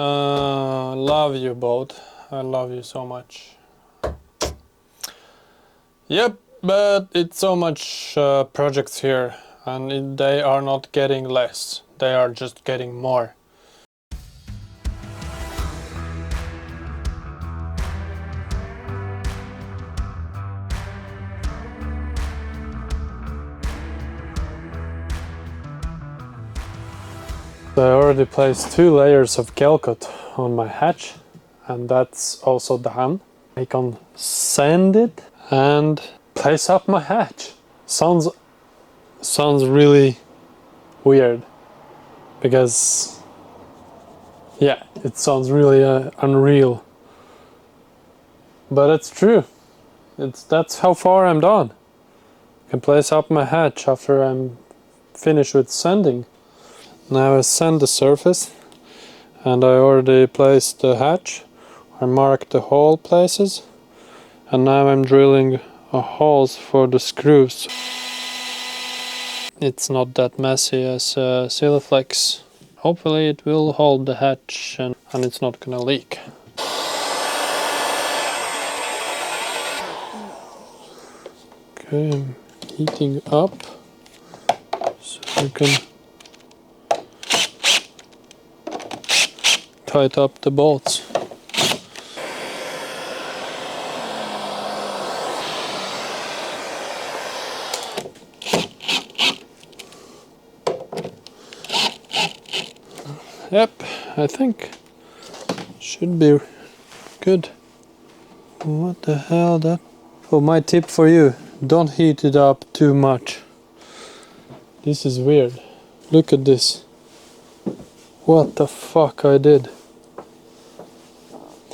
Love you both. I love you so much. Yep, but it's so much projects here, and they are not getting less. They are just getting more. I already placed 2 layers of Calcut on my hatch, and that's also done. I can sand it and place up my hatch. Sounds really weird, because yeah, it sounds really unreal, but it's true. That's how far I'm done. I can place up my hatch after I'm finished with sanding. Now I sand the surface, and I already placed the hatch. I marked the hole places, and now I'm drilling holes for the screws. It's not that messy as Siliflex. Hopefully it will hold the hatch and it's not gonna leak. Okay, I'm heating up so you can tighten up the bolts. Yep, I think should be good. What the hell that? Oh, my tip for you, don't heat it up too much. This is weird. Look at this. What the fuck I did?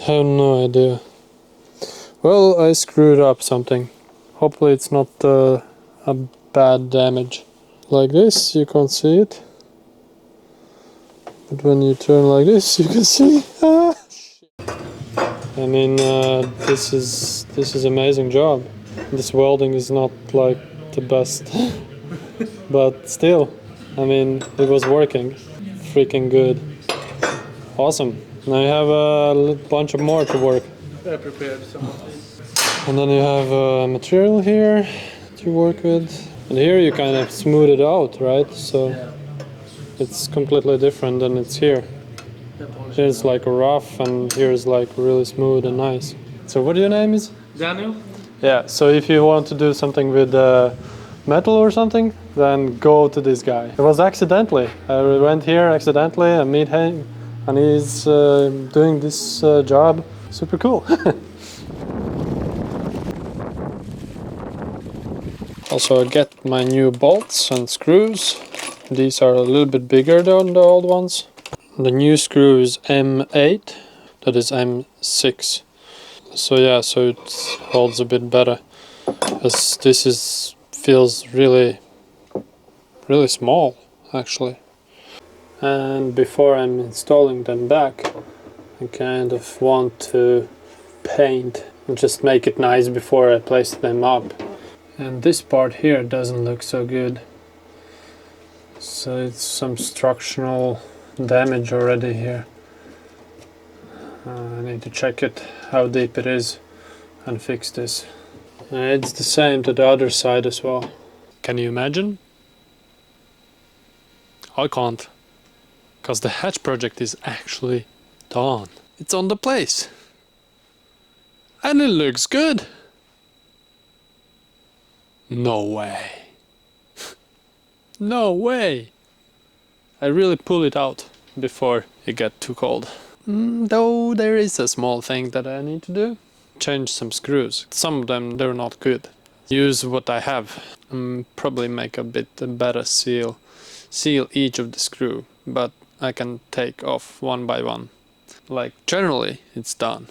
Have no idea. Well, I screwed up something. Hopefully it's not a bad damage. Like this, you can't see it. But when you turn like this, you can see. I mean, this is amazing job. This welding is not like the best, but still, I mean, it was working. Freaking good. Awesome. Now you have a bunch of more to work. I prepared some. And then you have material here to work with. And here you kind of smooth it out, right? So Yeah. it's completely different than it's here. Here's like rough, and here's like really smooth and nice. So what your name is? Daniel? Yeah, so if you want to do something with metal or something, then go to this guy. It was accidentally. I went here accidentally and meet him, and he's doing this job. Super cool. Also, I get my new bolts and screws. These are a little bit bigger than the old ones. The new screw is M8, that is M6. So yeah, so it holds a bit better, as this feels really small actually. And before I'm installing them back, I kind of want to paint and just make it nice before I place them up. And this part here doesn't look so good, so it's some structural damage already here. I need to check it, how deep it is, and fix this. It's the same to the other side as well. Can you imagine? I can't, because the hatch project is actually done. It's on the place, and it looks good. No way. No way. I really pull it out before it gets too cold. Though there is a small thing that I need to do. Change some screws. Some of them, they're not good. Use what I have. Probably make a bit better seal. Seal each of the screw, but I can take off one by one. Like, generally, it's done.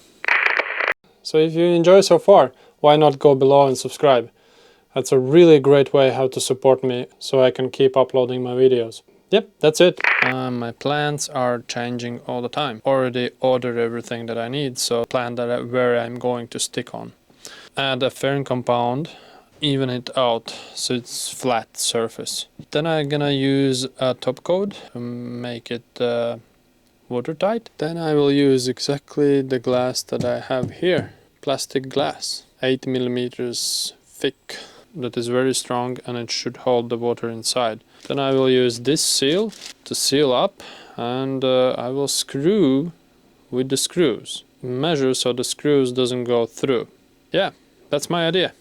So if you enjoy so far, why not go below and subscribe? That's a really great way how to support me, so I can keep uploading my videos. Yep, that's it. My plans are changing all the time. Already ordered everything that I need, so plan that where I'm going to stick on. Add a fairing compound, even it out so it's flat surface. Then I'm gonna use a top coat to make it watertight. Then I will use exactly the glass that I have here. Plastic glass, 8 millimeters thick. That is very strong and it should hold the water inside. Then I will use this seal to seal up, and I will screw with the screws. Measure so the screws doesn't go through. Yeah, that's my idea.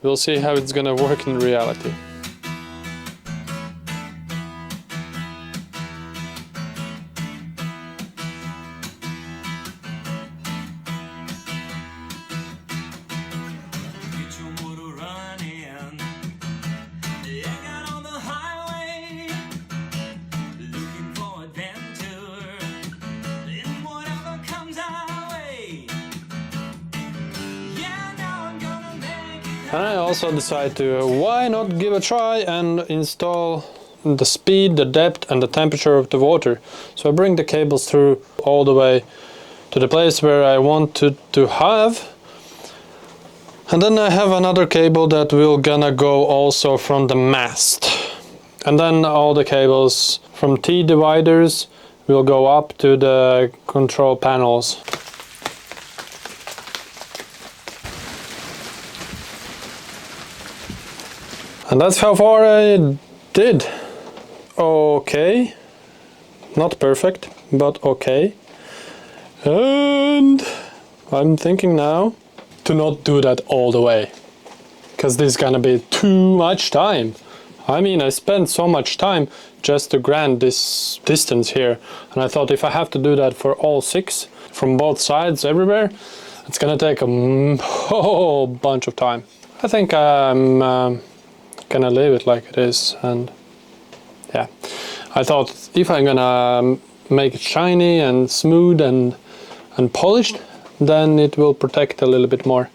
We'll see how it's gonna work in reality. And I also decide to why not give a try and install the speed, the depth and the temperature of the water. So I bring the cables through all the way to the place where I want to have. And then I have another cable that will gonna go also from the mast. And then all the cables from T-dividers will go up to the control panels. And that's how far I did. Okay. Not perfect, but okay. And I'm thinking now to not do that all the way, because this is gonna be too much time. I mean, I spent so much time just to grant this distance here, and I thought if I have to do that for all 6 from both sides everywhere, it's gonna take a whole bunch of time. I think I'm gonna leave it like it is, and yeah, I thought if I'm gonna make it shiny and smooth and polished, then it will protect a little bit more.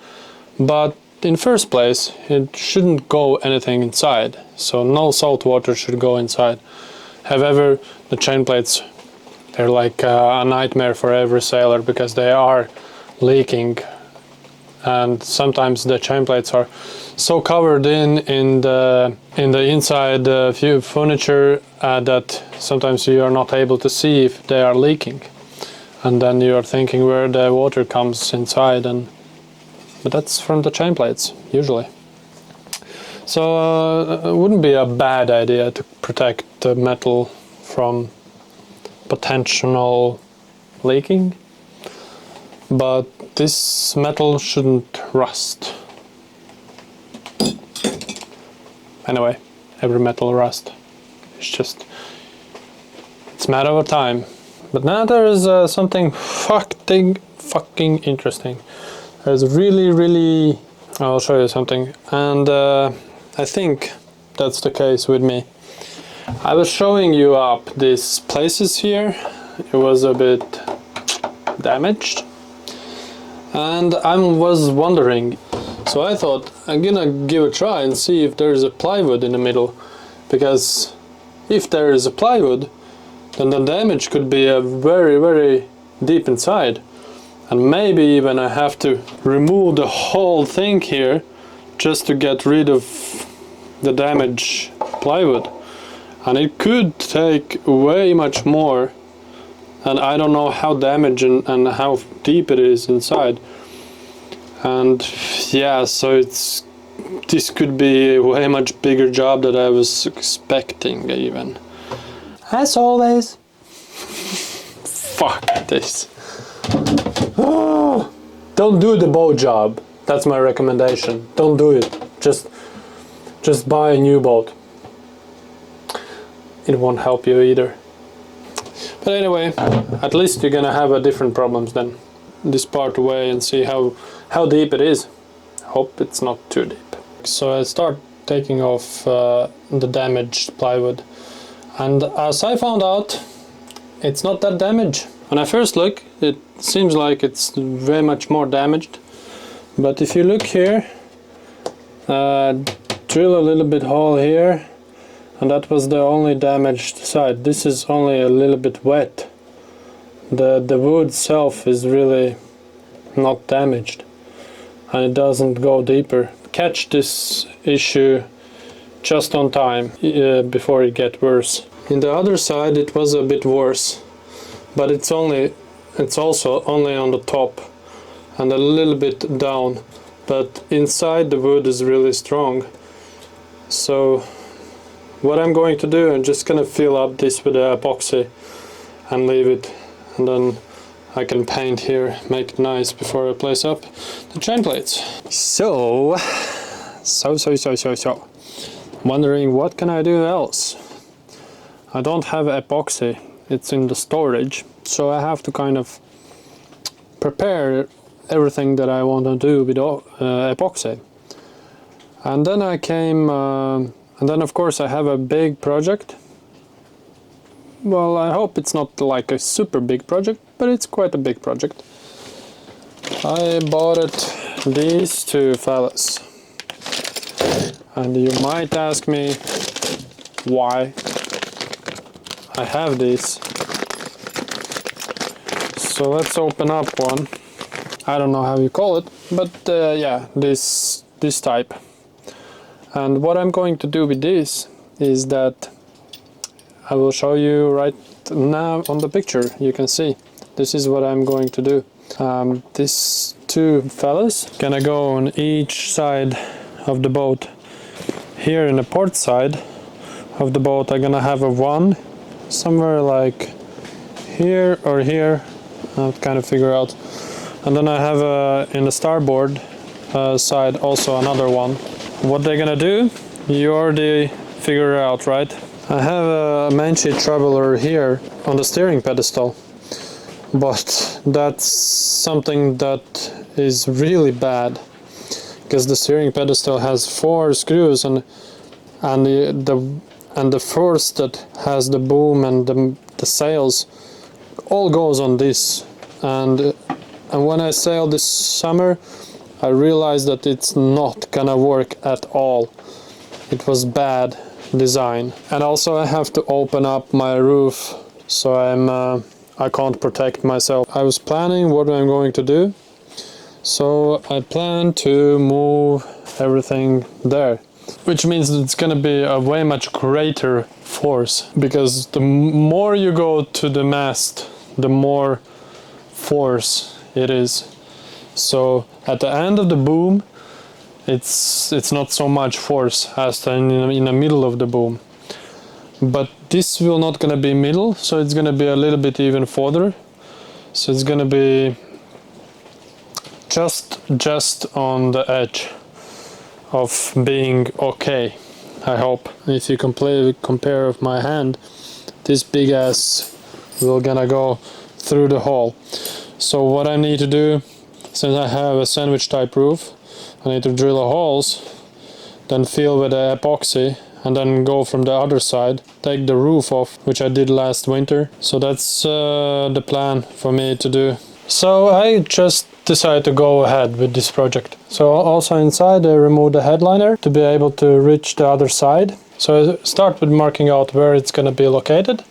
But in first place, it shouldn't go anything inside, so no salt water should go inside. However, the chain plates, they're like a nightmare for every sailor because they are leaking, and sometimes the chain plates are so covered in the inside few furniture that sometimes you are not able to see if they are leaking, and then you are thinking where the water comes inside, but that's from the chain plates usually. So it wouldn't be a bad idea to protect the metal from potential leaking, but this metal shouldn't rust. Anyway, every metal rust. It's a matter of time. But now there is something fucking interesting. There's really, I'll show you something, and I think that's the case with me. I was showing you up these places here. It was a bit damaged, and I was wondering, so I thought I'm gonna give a try and see if there's a plywood in the middle, because if there is a plywood, then the damage could be very deep inside, and maybe even I have to remove the whole thing here just to get rid of the damaged plywood, and it could take way much more, and I don't know how damaged and how deep it is inside. And yeah, so this could be a way much bigger job than I was expecting even. As always. Fuck this. Oh, don't do the boat job. That's my recommendation. Don't do it. Just buy a new boat. It won't help you either. But anyway, at least you're gonna have a different problems then. This part away and see how deep it is. Hope it's not too deep. So I start taking off the damaged plywood, and as I found out, it's not that damaged. When I first look, it seems like it's very much more damaged, but if you look here, drill a little bit hole here, and that was the only damaged side. This is only a little bit wet. The wood itself is really not damaged, and it doesn't go deeper. Catch this issue just on time before it gets worse. In the other side it was a bit worse, but it's also only on the top and a little bit down, but inside the wood is really strong. So what I'm going to do, I'm just gonna fill up this with the epoxy and leave it, and then I can paint here, make it nice before I place up the chain plates. So wondering what can I do else? I don't have epoxy, it's in the storage, so I have to kind of prepare everything that I want to do with epoxy. And then I came, and then of course I have a big project. Well, I hope it's not like a super big project, but it's quite a big project. I bought these two fellas. And you might ask me why I have these. So let's open up one. I don't know how you call it, but yeah, this type. And what I'm going to do with this is that I will show you right now on the picture. You can see this is what I'm going to do. These two fellas gonna go on each side of the boat. Here in the port side of the boat I'm gonna have a one somewhere like here or here. I'll kind of figure out. And then I have in the starboard side also another one. What they're gonna do, you already figure it out, right? I have a main sheet traveler here on the steering pedestal, but that's something that is really bad, because the steering pedestal has 4 screws and the force that has the boom and the sails all goes on this. And when I sailed this summer, I realized that it's not gonna work at all. It was bad design. And also I have to open up my roof, so I can't protect myself. I was planning what I'm going to do, so I plan to move everything there, which means that it's gonna be a way much greater force, because the more you go to the mast, the more force it is. So at the end of the boom, it's not so much force as in the middle of the boom. But this will not gonna be middle, so it's gonna be a little bit even further. So it's gonna be just on the edge of being okay, I hope. If you compare with my hand, this big ass will gonna go through the hole. So what I need to do, since I have a sandwich type roof, I need to drill the holes, then fill with the epoxy, and then go from the other side, take the roof off, which I did last winter. So that's the plan for me to do. So I just decided to go ahead with this project. So also inside I removed the headliner to be able to reach the other side. So I start with marking out where it's going to be located.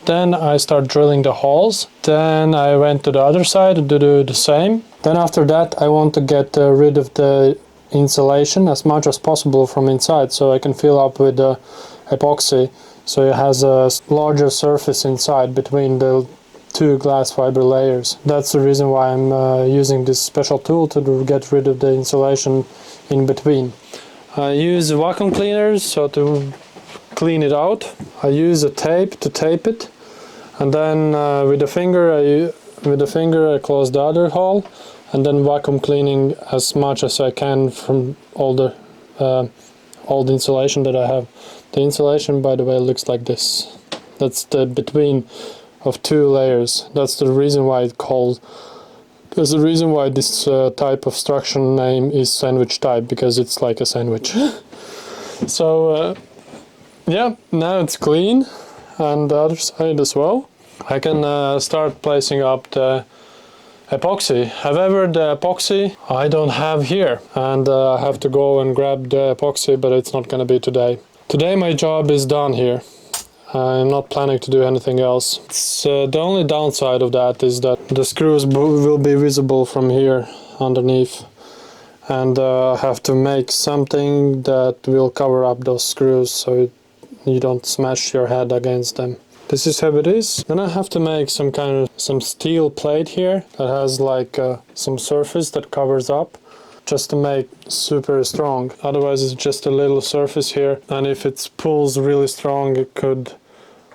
Then I start drilling the holes. Then I went to the other side to do the same. Then after that I want to get rid of the insulation as much as possible from inside, so I can fill up with the epoxy, so it has a larger surface inside between the 2 glass fiber layers. That's the reason why I'm using this special tool to get rid of the insulation in between. I use vacuum cleaners so to clean it out. I use a tape to tape it, and then with the finger I close the other hole, and then vacuum cleaning as much as I can from all the insulation that I have. The insulation, by the way, looks like this. That's the between of 2 layers. That's the reason why it's called. That's the reason why this type of structure name is sandwich type, because it's like a sandwich. So yeah, now it's clean, and the other side as well. I can start placing up the epoxy. However, the epoxy I don't have here, and I have to go and grab the epoxy, but it's not going to be today. Today my job is done here. I'm not planning to do anything else. The only downside of that is that the screws will be visible from here underneath, and I have to make something that will cover up those screws so you don't smash your head against them. This is how it is. Then I have to make some steel plate here that has like some surface that covers up, just to make super strong. Otherwise it's just a little surface here, and if it pulls really strong it could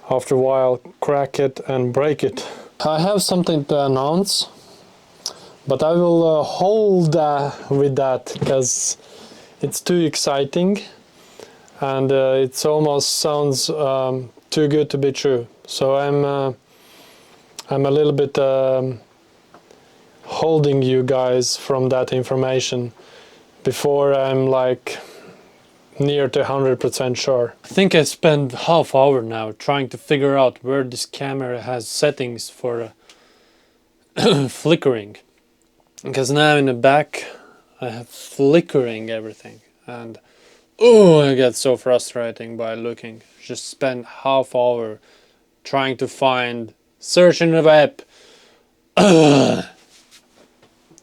after a while crack it and break it. I have something to announce, but I will hold with that because it's too exciting and it almost sounds too good to be true. So I'm a little bit holding you guys from that information before I'm like near to 100% sure. I think I spent half hour now trying to figure out where this camera has settings for flickering, because now in the back I have flickering everything, and oh, I get so frustrating by looking. Just spend half hour trying to find, searching the web.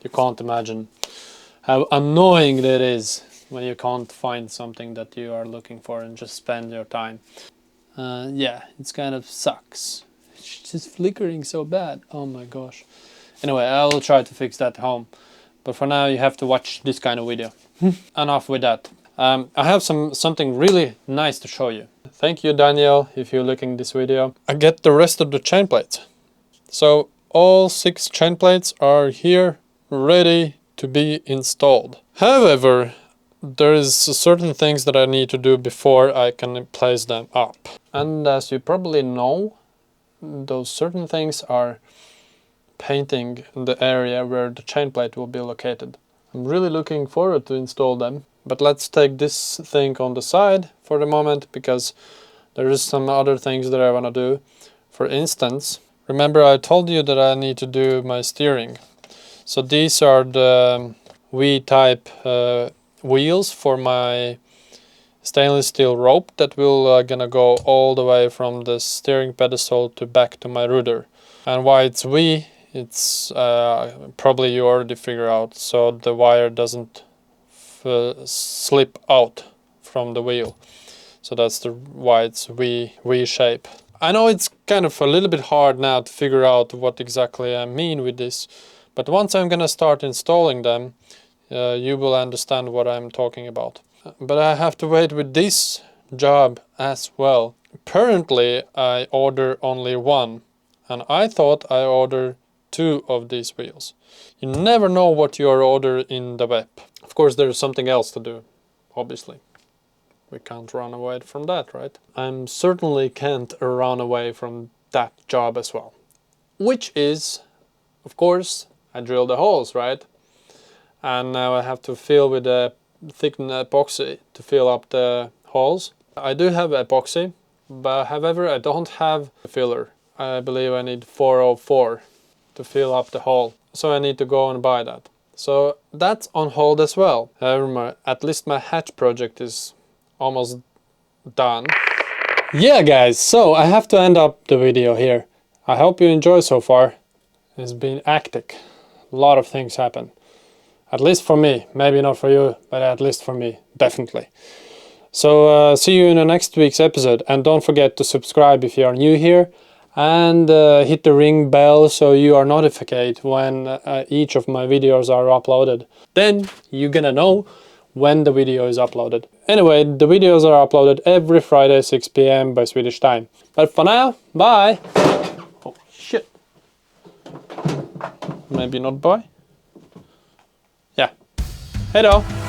You can't imagine how annoying that is when you can't find something that you are looking for and just spend your time. Yeah, it's kind of sucks. It's just flickering so bad. Oh my gosh. Anyway, I will try to fix that at home. But for now you have to watch this kind of video. Enough with that. I have something really nice to show you. Thank you, Daniel, if you're looking at this video. I get the rest of the chain plates. So all 6 chain plates are here, ready to be installed. However, there is certain things that I need to do before I can place them up. And as you probably know, those certain things are painting the area where the chain plate will be located. I'm really looking forward to install them. But let's take this thing on the side for the moment, because there is some other things that I want to do. For instance, remember I told you that I need to do my steering. So these are the V-type wheels for my stainless steel rope that will gonna go all the way from the steering pedestal to back to my rudder. And why it's V, it's probably you already figure out, so the wire doesn't slip out from the wheel. So that's why it's V shape. I know it's kind of a little bit hard now to figure out what exactly I mean with this, but once I'm gonna start installing them, you will understand what I'm talking about. But I have to wait with this job as well. Apparently I order only one, and I thought I ordered 2 of these wheels. You never know what you order in the web. Of course there's something else to do, obviously. We can't run away from that, right? I certainly can't run away from that job as well. Which is, of course, I drill the holes, right? And now I have to fill with a thickened epoxy to fill up the holes. I do have epoxy, but however I don't have a filler. I believe I need 404 to fill up the hole. So I need to go and buy that. So that's on hold as well. However, at least my hatch project is almost done. Yeah guys, so I have to end up the video here. I hope you enjoy so far. It's been hectic. A lot of things happen. At least for me. Maybe not for you, but at least for me. Definitely. So see you in the next week's episode. And don't forget to subscribe if you are new here. And hit the ring bell so you are notified when each of my videos are uploaded. Then you're gonna know when the video is uploaded. Anyway, the videos are uploaded every Friday 6 PM by Swedish time. But for now, bye! Oh shit. Maybe not bye? Yeah. Hej då!